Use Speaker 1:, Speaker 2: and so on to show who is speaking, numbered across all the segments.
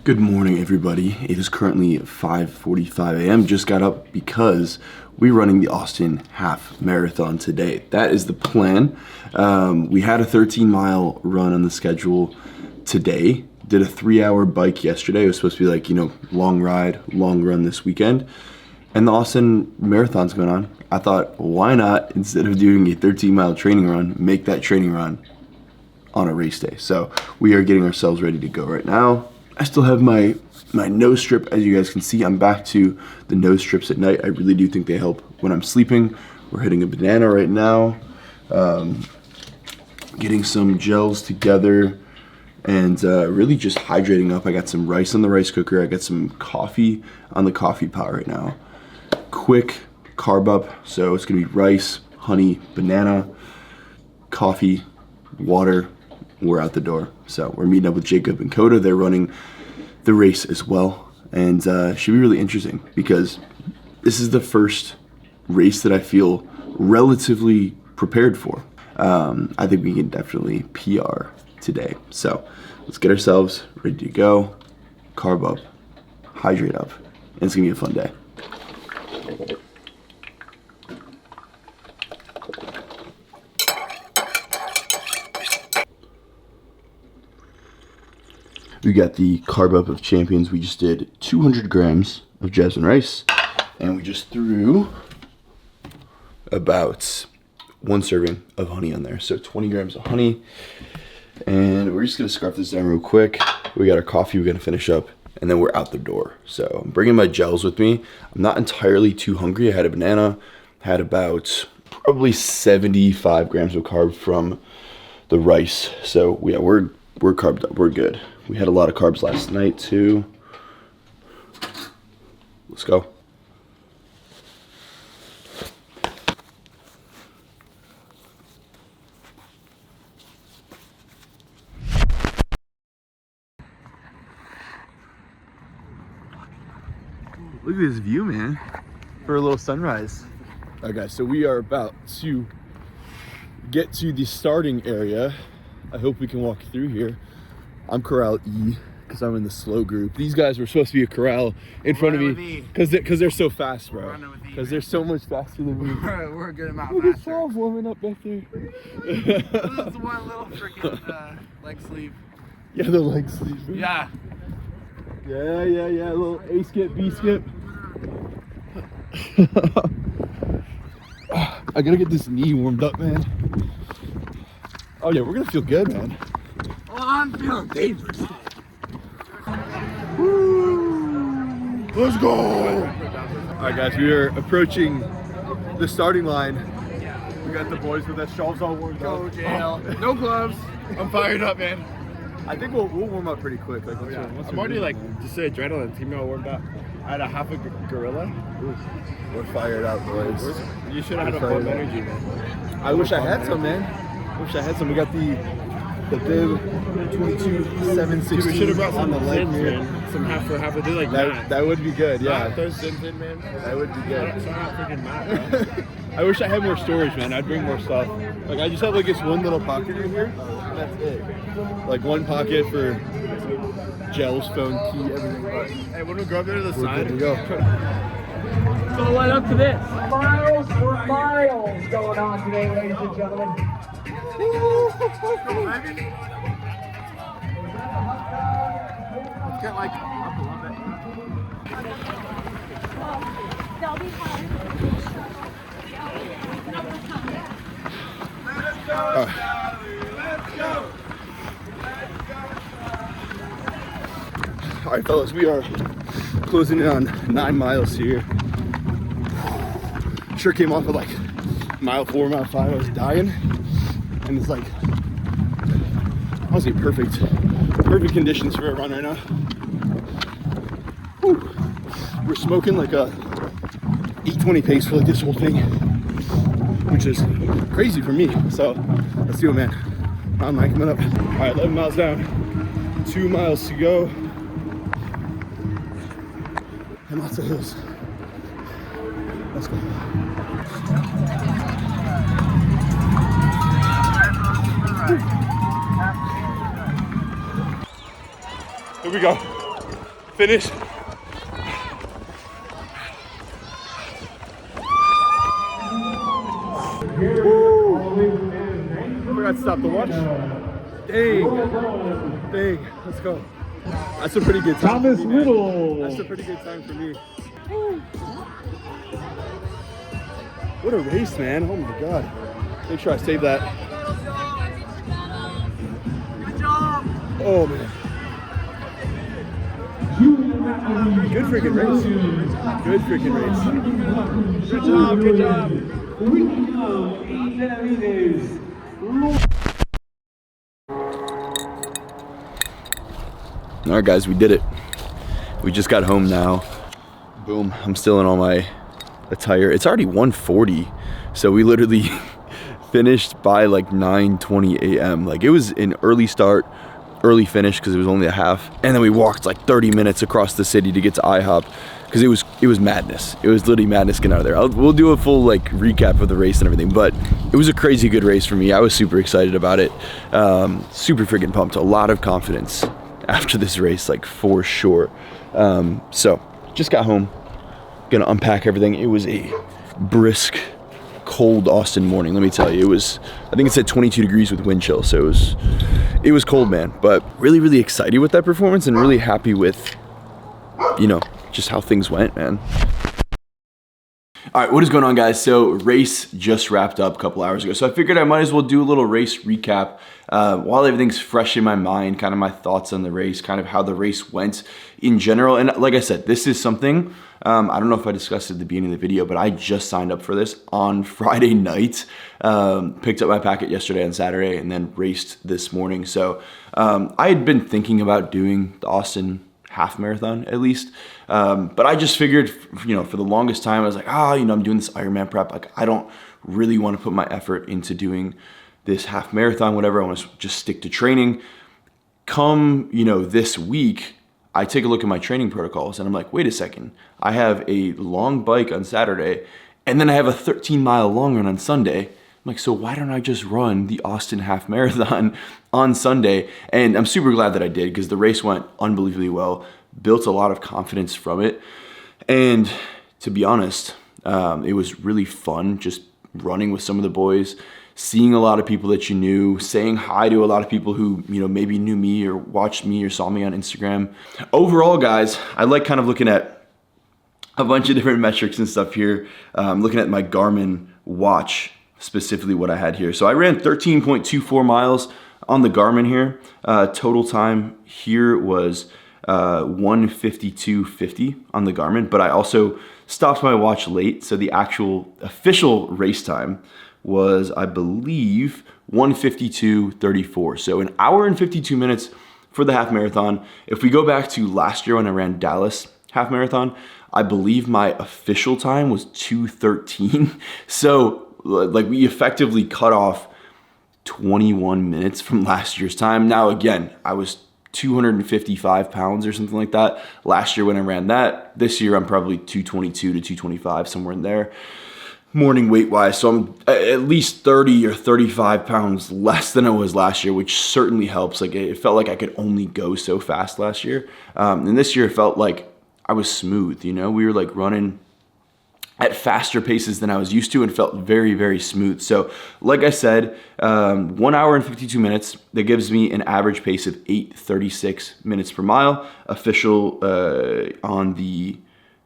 Speaker 1: Good morning, everybody. It is currently 5:45 a.m. Just got up because we're running the Austin Half Marathon today. That is the plan. We had a 13-mile run on the schedule today. Did a 3-hour bike yesterday. It was supposed to be like, long ride, long run this weekend. And the Austin Marathon's going on. I thought, why not, instead of doing a 13-mile training run, make that training run on a race day. So we are getting ourselves ready to go right now. I still have my nose strip. As you guys can see, I'm back to the nose strips at night. I really do think they help when I'm sleeping. We're hitting a banana right now. Getting some gels together and really just hydrating up. I got some rice on the rice cooker. I got some coffee on the coffee pot right now. Quick carb up. So it's gonna be rice, honey, banana, coffee, water. We're out the door. So we're meeting up with Jacob and Coda. They're running the race as well, and should be really interesting because this is the first race that I feel relatively prepared for. I think we can definitely PR today. So let's get ourselves ready to go, carb up, hydrate up, and it's gonna be a fun day. We got the carb up of champions. We just did 200 grams of jasmine rice, and we just threw about 1 serving of honey on there. So 20 grams of honey, and we're just gonna scarf this down real quick. We got our coffee, we're gonna finish up, and then we're out the door. So I'm bringing my gels with me. I'm not entirely too hungry. I had a banana, had about probably 75 grams of carb from the rice. So yeah, we're carved up, we're good. We had a lot of carbs last night too. Let's go. Look at this view, man, for a little sunrise. All right, guys, so we are about to get to the starting area. I hope we can walk through here. I'm Corral E because I'm in the slow group. These guys were supposed to be a corral in front of me because they're so fast, bro. Because they're so much faster than me.
Speaker 2: We're a good amount
Speaker 1: faster. Look at Saul warming up back there.
Speaker 2: This is one little freaking leg sleeve.
Speaker 1: Yeah, the leg sleeve.
Speaker 2: Yeah.
Speaker 1: Yeah. A little A skip, B skip. I gotta get this knee warmed up, man. Oh yeah, we're gonna feel good, man.
Speaker 2: Oh, I'm feeling dangerous.
Speaker 1: Woo! Let's go! All right, guys, we are approaching the starting line. We got the boys with their shawls all warmed up.
Speaker 2: Go jail. No gloves. I'm fired up, man.
Speaker 1: I think we'll warm up pretty quick. Like,
Speaker 3: I'm already just the adrenaline. Team all warmed up. I had a half a gorilla.
Speaker 1: We're fired up, boys.
Speaker 3: You should have had a full energy, man.
Speaker 1: I wish I had some, man. We got the bib 22-760.
Speaker 3: We should have brought some
Speaker 1: on the leg here.
Speaker 3: Some half for half. They like that.
Speaker 1: That would be good, yeah.
Speaker 3: Those zins in, man.
Speaker 1: That would be good.
Speaker 3: So I'm not freaking mad, bro.
Speaker 1: I wish I had more storage, man. I'd bring more stuff. Like, I just have like this one little pocket in here. That's it. Like one pocket for gels, phone, key, everything. But
Speaker 3: Hey, when we go up there to the side,
Speaker 1: good to go.
Speaker 4: So right up to this. Miles going on today, ladies and gentlemen.
Speaker 2: Get like up a little bit.
Speaker 5: They'll be fine.
Speaker 1: All right, fellas, we are closing in on 9 miles here. Sure came off of like mile 4, mile 5. I was dying, and it's like honestly perfect conditions for a run right now. Whew. We're smoking like a 8:20 pace for like this whole thing, which is crazy for me. So let's do it, man. Mountain bike coming up. All right, 11 miles down, 2 miles to go, and lots of hills. Let's go. Here we go. finish.
Speaker 3: Forgot to stop the watch. Dang. Let's go. That's a pretty good time.
Speaker 4: Thomas
Speaker 3: for me, man.
Speaker 4: Little.
Speaker 3: That's a pretty good time for me. What a race, man. Oh my God. Make sure I save that.
Speaker 2: Good job.
Speaker 3: Oh man. Good freaking race. Good freaking race.
Speaker 4: Good job, good job.
Speaker 1: All right, guys, we did it. We just got home now. Boom, I'm still in all my attire. It's already 1:40, so we literally finished by like 9:20 a.m. Like, it was an early start, early finish because it was only a half, and then we walked like 30 minutes across the city to get to IHOP because it was madness. It was literally madness getting out of there. We'll do a full like recap of the race and everything, but it was a crazy good race for me. I was super excited about it. Super freaking pumped. A lot of confidence after this race, like, for sure. So just got home, gonna unpack everything. It was a brisk, cold Austin morning, let me tell you. It was, I think it said 22 degrees with wind chill, so it was cold, man. But really, really excited with that performance and really happy with, you know, just how things went, man. All right, what is going on, guys? So race just wrapped up a couple hours ago, so I figured I might as well do a little race recap while everything's fresh in my mind, kind of my thoughts on the race, kind of how the race went in general. And like I said, this is something, I don't know if I discussed it at the beginning of the video, but I just signed up for this on Friday night, picked up my packet yesterday and Saturday, and then raced this morning. So I had been thinking about doing the Austin half marathon at least. But I just figured, you know, for the longest time, I was like, you know, I'm doing this Ironman prep. Like, I don't really want to put my effort into doing this half marathon, whatever. I want to just stick to training. Come, you know, this week, I take a look at my training protocols and I'm like, wait a second. I have a long bike on Saturday and then I have a 13-mile long run on Sunday. I'm like, so why don't I just run the Austin half marathon on Sunday? And I'm super glad that I did because the race went unbelievably well. Built a lot of confidence from it. And to be honest, it was really fun just running with some of the boys, seeing a lot of people that you knew, saying hi to a lot of people who, you know, maybe knew me or watched me or saw me on Instagram. Overall, guys, I like kind of looking at a bunch of different metrics and stuff here. Looking at my Garmin watch, specifically what I had here. So I ran 13.24 miles on the Garmin here. Total time here was 1:52:50 on the Garmin, but I also stopped my watch late, so the actual official race time was, I believe, 1:52:34. So an hour and 52 minutes for the half marathon. If we go back to last year when I ran Dallas half marathon, I believe my official time was 2:13. So like, we effectively cut off 21 minutes from last year's time. Now again, I was 255 pounds or something like that last year when I ran that. This year I'm probably 222 to 225, somewhere in there, morning weight wise. So I'm at least 30 or 35 pounds less than I was last year, which certainly helps. Like, it felt like I could only go so fast last year. And this year it felt like I was smooth, you know, we were like running at faster paces than I was used to and felt very, very smooth. So like I said, 1 hour and 52 minutes, that gives me an average pace of 8:36 minutes per mile. Official on the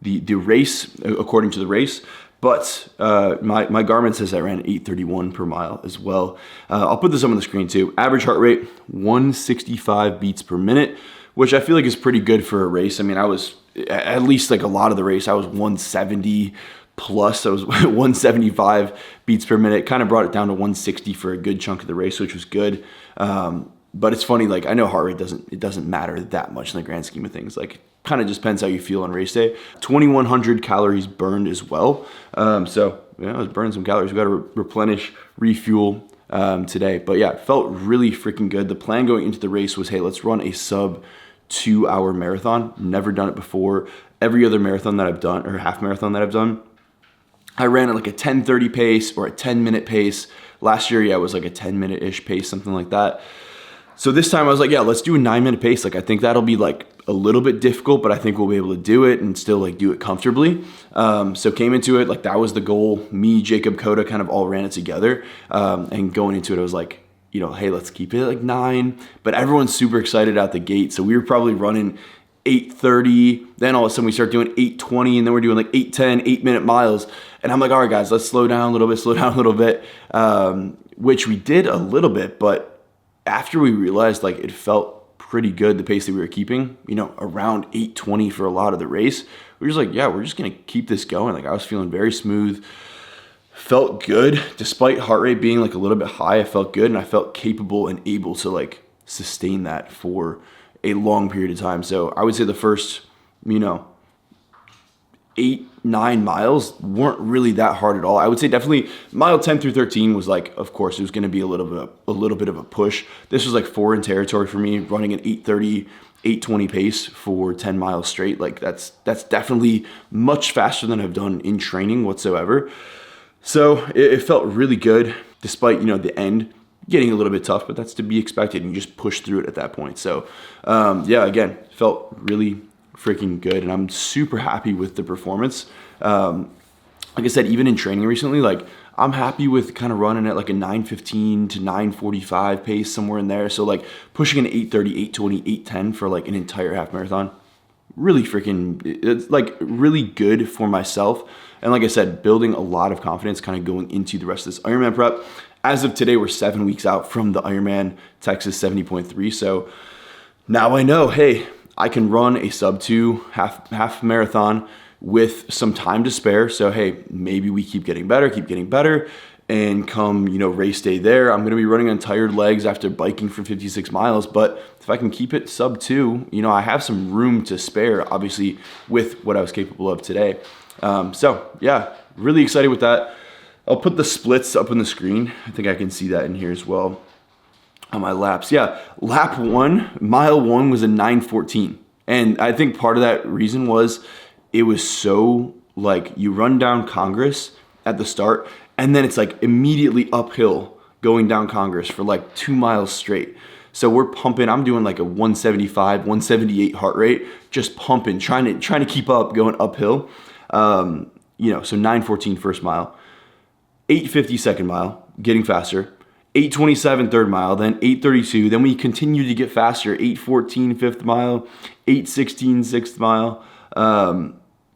Speaker 1: race, according to the race. But my Garmin says I ran 8:31 per mile as well. I'll put this up on the screen too. Average heart rate, 165 beats per minute, which I feel like is pretty good for a race. I mean, I was, at least like a lot of the race, I was 170 plus. I was 175 beats per minute. Kind of brought it down to 160 for a good chunk of the race, which was good. But it's funny, like, I know heart rate doesn't matter that much in the grand scheme of things. Like, kind of just depends how you feel on race day. 2,100 calories burned as well. So yeah, I was burning some calories. We got to replenish, refuel today. But yeah, it felt really freaking good. The plan going into the race was, hey, let's run a sub 2-hour marathon. Never done it before. Every other marathon that I've done, or half marathon that I've done, I ran at like a 10:30 pace or a 10-minute pace. Last year, yeah, it was like a 10-minute-ish pace, something like that. So this time I was like, yeah, let's do a 9-minute pace. Like, I think that'll be like a little bit difficult, but I think we'll be able to do it and still like do it comfortably. So came into it, like that was the goal. Me, Jacob, Coda kind of all ran it together. And going into it, I was like, you know, hey, let's keep it at like 9, but everyone's super excited out the gate. So we were probably running 8:30, then all of a sudden we start doing 8:20, and then we're doing like 8:10, 8-minute miles. And I'm like, all right, guys, let's slow down a little bit, which we did a little bit, but after we realized like it felt pretty good, the pace that we were keeping, you know, around 8:20 for a lot of the race, we were just like, yeah, we're just gonna keep this going. Like I was feeling very smooth, felt good, despite heart rate being like a little bit high. I felt good, and I felt capable and able to like sustain that for a long period of time. So I would say the first, you know, 8-9 miles weren't really that hard at all. I would say definitely mile 10 through 13 was like, of course, it was going to be a little bit of a push. This was like foreign territory for me, running an 8:30, 8:20 pace for 10 miles straight. Like that's definitely much faster than I've done in training whatsoever. So it felt really good, despite, you know, the end getting a little bit tough, but that's to be expected, and you just push through it at that point. So yeah, again, felt really freaking good, and I'm super happy with the performance. Like I said, even in training recently, like I'm happy with kind of running at like a 9:15 to 9:45 pace, somewhere in there. So like pushing an 8:30, 8:20, 8:10 for like an entire half marathon, really freaking, it's like really good for myself. And like I said, building a lot of confidence kind of going into the rest of this Ironman prep. As of today, we're 7 weeks out from the Ironman Texas 70.3. So now I know, hey, I can run a sub 2 half marathon with some time to spare. So hey, maybe we keep getting better, and come, you know, race day there, I'm gonna be running on tired legs after biking for 56 miles. But if I can keep it sub 2, you know, I have some room to spare, obviously, with what I was capable of today. So yeah, really excited with that. I'll put the splits up on the screen. I think I can see that in here as well. On my laps, yeah, lap 1, mile 1 was a 9:14. And I think part of that reason was it was so like, you run down Congress at the start, and then it's like immediately uphill going down Congress for like 2 miles straight. So we're pumping, I'm doing like a 175, 178 heart rate, just pumping, trying to keep up, going uphill. You know, so 9:14 first mile, 8:50 second mile, getting faster, 8:27 third mile, then 8:32. Then we continued to get faster, 8:14 fifth mile, 8:16 sixth mile,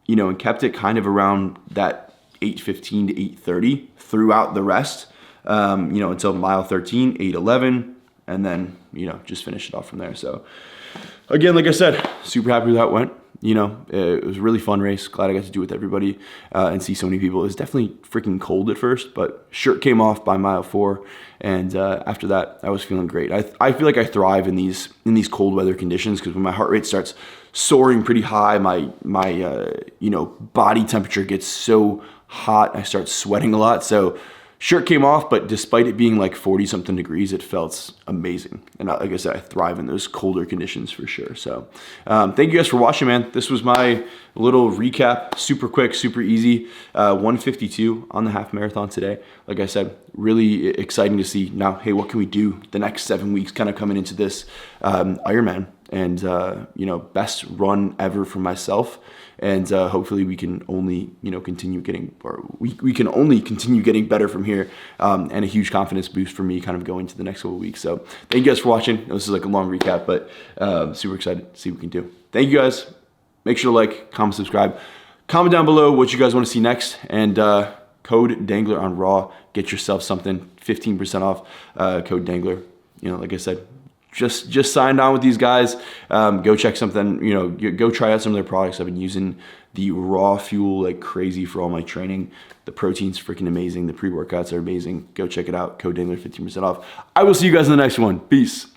Speaker 1: you know, and kept it kind of around that 8:15 to 8:30 throughout the rest, you know, until mile 13, 8:11, and then, you know, just finished it off from there. So again, like I said, super happy with how it went. You know, it was a really fun race. Glad I got to do it with everybody and see so many people. It was definitely freaking cold at first, but shirt came off by mile 4, and after that, I was feeling great. I feel like I thrive in these cold weather conditions, because when my heart rate starts soaring pretty high, my you know, body temperature gets so hot, I start sweating a lot. So shirt came off, but despite it being like 40 something degrees, it felt amazing. And like I said, I thrive in those colder conditions for sure. So thank you guys for watching, man. This was my little recap, super quick, super easy. 152 on the half marathon today. Like I said, really exciting to see now, hey, what can we do the next 7 weeks kind of coming into this Ironman? And, you know, best run ever for myself. And hopefully we can only, you know, continue getting, or we can only continue getting better from here. And a huge confidence boost for me kind of going to the next couple of weeks. So thank you guys for watching. This is like a long recap, but super excited to see what we can do. Thank you guys. Make sure to like, comment, subscribe. Comment down below what you guys want to see next. And code Dengler on Raw. Get yourself something, 15% off. Code Dengler. You know, like I said, just signed on with these guys. Go check something, you know, go try out some of their products. I've been using the Raw Fuel like crazy for all my training. The protein's freaking amazing. The pre-workouts are amazing. Go check it out. Code Dengler, 15% off. I will see you guys in the next one. Peace.